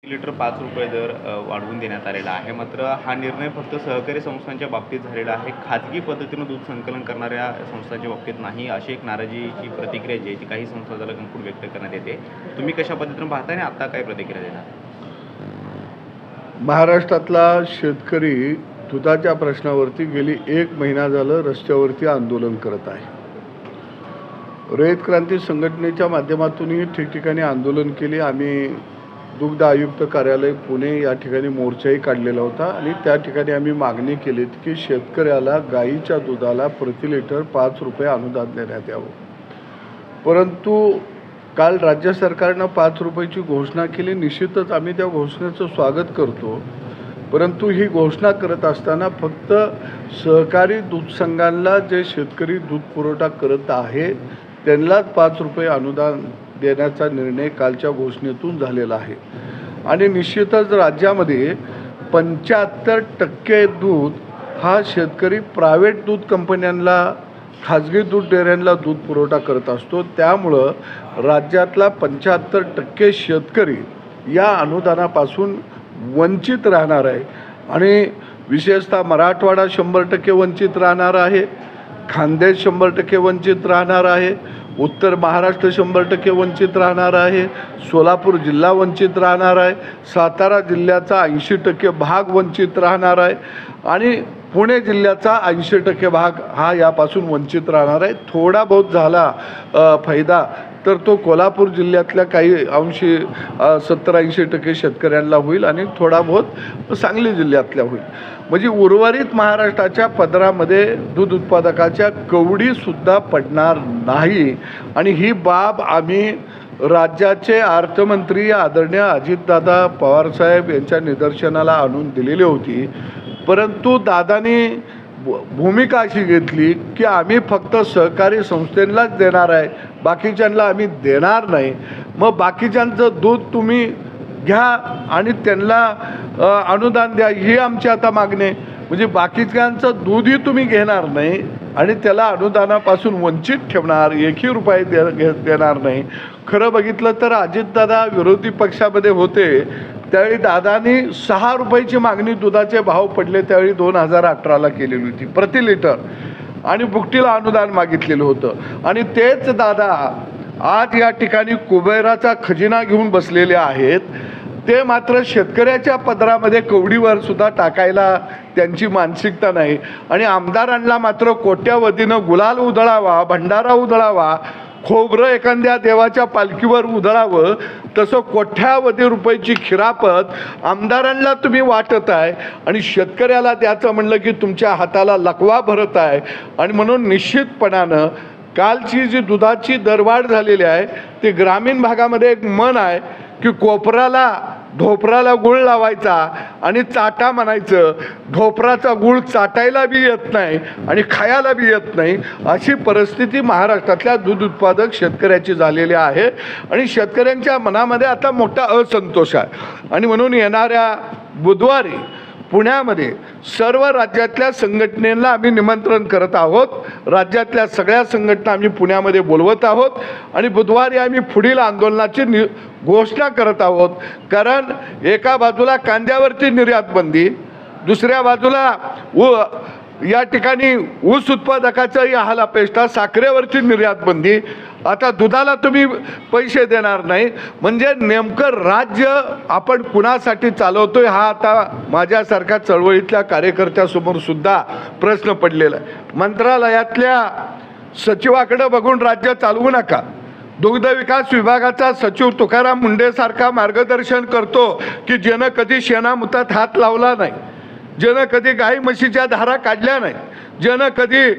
Litre 5 रुपये दर वाढवून देण्यात आलेला आहे. मात्र हा निर्णय फक्त सहकारी संस्थांच्या बाबतीत झालेला आहे. खाजगी पद्धतीनं दूध संकलन करणाऱ्या संस्थांच्या बाबतीत नाही, अशी एक नाराजीची प्रतिक्रिया जी आहे ती काही संस्थांकडून व्यक्त करण्यात येते. तुम्ही कशा पद्धतीनं पाहताय आणि आता काय प्रतिक्रिया देणार? महाराष्ट्रातला शेतकरी दुधाच्या प्रश्नावरती गेली 1 महिना झालं रस्त्यावरती आंदोलन करत आहे. रयत क्रांती संघटनेच्या माध्यमातूनही ठिकठिकाणी आंदोलन केले. आम्ही दुग्ध आयुक्त कार्यालय पुणे या ठिकाणी मोर्चाही काढलेला होता आणि त्या ठिकाणी आम्ही मागणी केली की शेतकऱ्याला गाईच्या दुधाला प्रति लिटर 5 रुपये अनुदान देण्यात यावं. परंतु काल राज्य सरकारनं 5 रुपयाची घोषणा केली. निश्चितच आम्ही त्या घोषणेचं स्वागत करतो. परंतु ही घोषणा करत असताना फक्त सहकारी दूध संघांना जे शेतकरी दूध पुरवठा करत आहे त्यांनाच 5 रुपये अनुदान देण्याचा निर्णय कालच्या घोषणेतून झालेला आहे. आणि निश्चितच राज्यामध्ये 75% दूध हा शेतकरी प्रायव्हेट दूध कंपन्यांना, खाजगी दूध डेअऱ्यांना दूध पुरवठा करत असतो. त्यामुळं राज्यातला 75% शेतकरी या अनुदानापासून वंचित राहणार आहे. आणि विशेषतः मराठवाडा 100% वंचित राहणार आहे, खानदेश 100% वंचित राहणार आहे, उत्तर महाराष्ट्र 100% वंचित राहणार आहे, सोलापूर जिल्हा वंचित राहणार आहे, सातारा जिल्ह्याचा 80% भाग वंचित राहणार आहे आणि पुणे जिल्ह्याचा 80% भाग हा यापासून वंचित राहणार आहे. थोडा बहुत झाला फायदा तर तो कोल्हापूर जिल्ह्यातल्या काही अंशी 70-80% शेतकऱ्यांना होईल आणि थोडा बहुत सांगली जिल्ह्यातल्या होईल. म्हणजे उर्वरित महाराष्ट्राच्या पदरामध्ये दूध उत्पादकाच्या कवडीसुद्धा पडणार नाही. आणि ही बाब आम्ही राज्याचे अर्थमंत्री आदरणीय अजितदादा पवारसाहेब यांच्या निदर्शनाला आणून दिलेली होती. परंतु दादांनी भूमिका अशी घेतली की आम्ही फक्त सहकारी संस्थेलाच देणार आहे, बाकीच्यांना आम्ही देणार नाही. मग बाकीच्यांचं दूध तुम्ही घ्या आणि त्यांना अनुदान द्या, ही आमची आता मागणी आहे. म्हणजे बाकीच्यांचं दूधही तुम्ही घेणार नाही आणि त्याला अनुदानापासून वंचित ठेवणार, 1ही रुपये देणार नाही. खरं बघितलं तर अजितदादा विरोधी पक्षामध्ये होते त्यावेळी दादांनी 6 रुपयाची मागणी दुधाचे भाव पडले त्यावेळी 2018ला केलेली होती प्रति लिटर आणि बुकटीला अनुदान मागितलेलं होतं. आणि तेच दादा आज या ठिकाणी कुबेराचा खजिना घेऊन बसलेले आहेत. ते मात्र शेतकऱ्याच्या पदरामध्ये कवडीवर सुद्धा टाकायला त्यांची मानसिकता नाही. आणि आमदारांना मात्र कोट्यावधीनं गुलाल उधळावा, भंडारा उधळावा, खोबरं एखाद्या देवाच्या पालखीवर उधळावं, तसं कोट्यावधी रुपयाची खिरापत आमदारांना तुम्ही वाटत आहे आणि शेतकऱ्याला द्यायचं म्हणलं की तुमच्या हाताला लकवा भरत आहे. आणि म्हणून निश्चितपणानं कालची जी दुधाची दरवाढ झालेली आहे ती ग्रामीण भागामध्ये एक मन आहे की कोपराला ढोपराला गुळ लावायचा आणि चाटा म्हणायचं. ढोपराचा गुळ चाटायला बी येत नाही आणि खायला बी येत नाही, अशी परिस्थिती महाराष्ट्रातल्या दूध उत्पादक शेतकऱ्याची झालेली आहे. आणि शेतकऱ्यांच्या मनामध्ये आता मोठा असंतोष आहे. आणि म्हणून येणाऱ्या बुधवारी पुण्यामध्ये सर्व राज्यातल्या संघटनेला आम्ही निमंत्रण करत आहोत. राज्यातल्या सगळ्या संघटना आम्ही पुण्यामध्ये बोलवत आहोत आणि बुधवारी आम्ही पुढील आंदोलनाची घोषणा करत आहोत. कारण एका बाजूला कांद्यावरती निर्यात बंदी, दुसऱ्या बाजूला या ठिकाणी ऊस उत्पादकाचाही हाल अपेष्टा, साखरेवरची निर्यात बंदी, आता दुधाला तुम्ही पैसे देणार नाही. म्हणजे नेमकं राज्य आपण कुणासाठी चालवतोय हा आता माझ्यासारख्या चळवळीतल्या कार्यकर्त्यासमोर सुद्धा प्रश्न पडलेला आहे. मंत्रालयातल्या सचिवाकडे बघून राज्य चालवू नका. दुग्ध विकास विभागाचा सचिव तुकाराम मुंडेसारखा मार्गदर्शन करतो की ज्यानं कधी शेणामुतात हात लावला नाही, ज्यानं कधी गाई म्हशीच्या धारा काढल्या नाही, ज्यानं कधी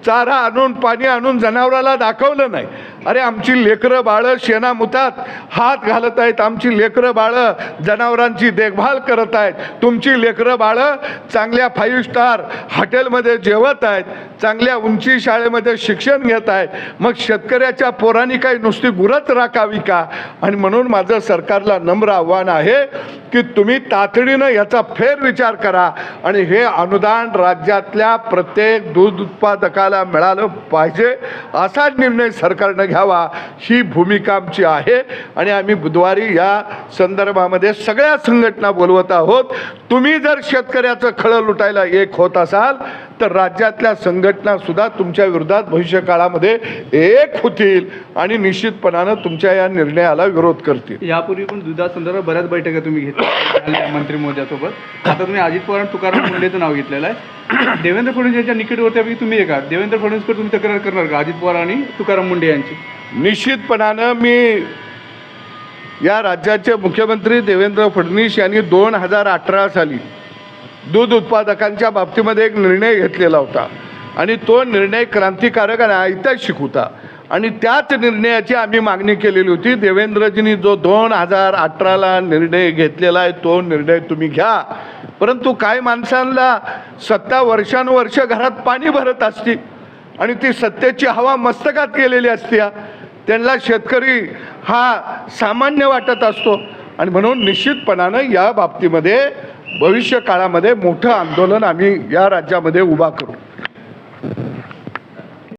चारा आणून पाणी आणून जनावराला दाखवलं नाही. अरे आमची लेकरं बाळं शेणामुतात हात घालत आहेत, आमची लेकरं बाळं जनावरांची देखभाल करत आहेत, तुमची लेकरं बाळं चांगल्या 5 स्टार हॉटेलमध्ये जेवत आहेत, चांगल्या उंची शाळेमध्ये शिक्षण घेत आहेत. मग शेतकऱ्याच्या पोरांनी काही नुसती गुरच राखावी का? आणि म्हणून माझं सरकारला नम्र आव्हान आहे की तुम्ही तातडीनं याचा फेरविचार करा आणि हे अनुदान राज्यातल्या प्रत्येक दूध उत्पादकाला मिळालं पाहिजे असा निर्णय सरकारनं घ्यावा, ही भूमिका आमची आहे. आणि आम्ही बुधवारी या संदर्भामध्ये सगळ्या संघटना बोलवत आहोत. तुम्ही जर शेतकऱ्याचं खळं लुटायला एक होत असाल तर राज्यातल्या संघटनासुद्धा तुमच्या विरोधात भविष्य काळामध्ये एक होतील आणि निश्चितपणानं तुमच्या या निर्णयाला विरोध करतील. यापूर्वी पण दुधासंदर्भात बऱ्याच बैठका तुम्ही घेतल्या मंत्री महोदयासोबत. आता तुम्ही अजित पवार तुकाराम मुंडेचं नाव घेतलेलं आहे. देवेंद्र फडणवीस यांच्या निकटवर्तीपैकी तुम्ही एका देवेंद्र फडणवीसकडे तुम्ही तक्रार करणार का अजित पवार आणि तुकाराम मुंडे यांची? निश्चितपणानं मी या राज्याचे मुख्यमंत्री देवेंद्र फडणवीस यांनी 2018 साली दूध उत्पादकांच्या बाबतीमध्ये एक निर्णय घेतलेला होता आणि तो निर्णय क्रांतिकारक आणि ऐतिहासिक होता आणि त्याच निर्णयाची आम्ही मागणी केलेली होती. देवेंद्रजींनी जो 2018ला निर्णय घेतलेला आहे तो निर्णय तुम्ही घ्या. परंतु काय माणसांना सत्ता वर्षानुवर्ष घरात पाणी भरत असते आणि ती सत्तेची हवा मस्तकात गेलेली असते. त्यांना शेतकरी हा सामान्य वाटत असतो आणि म्हणून निश्चितपणानं या बाबतीमध्ये भविष्य काळामध्ये मोठं आंदोलन आम्ही या राज्यामध्ये उभा करू.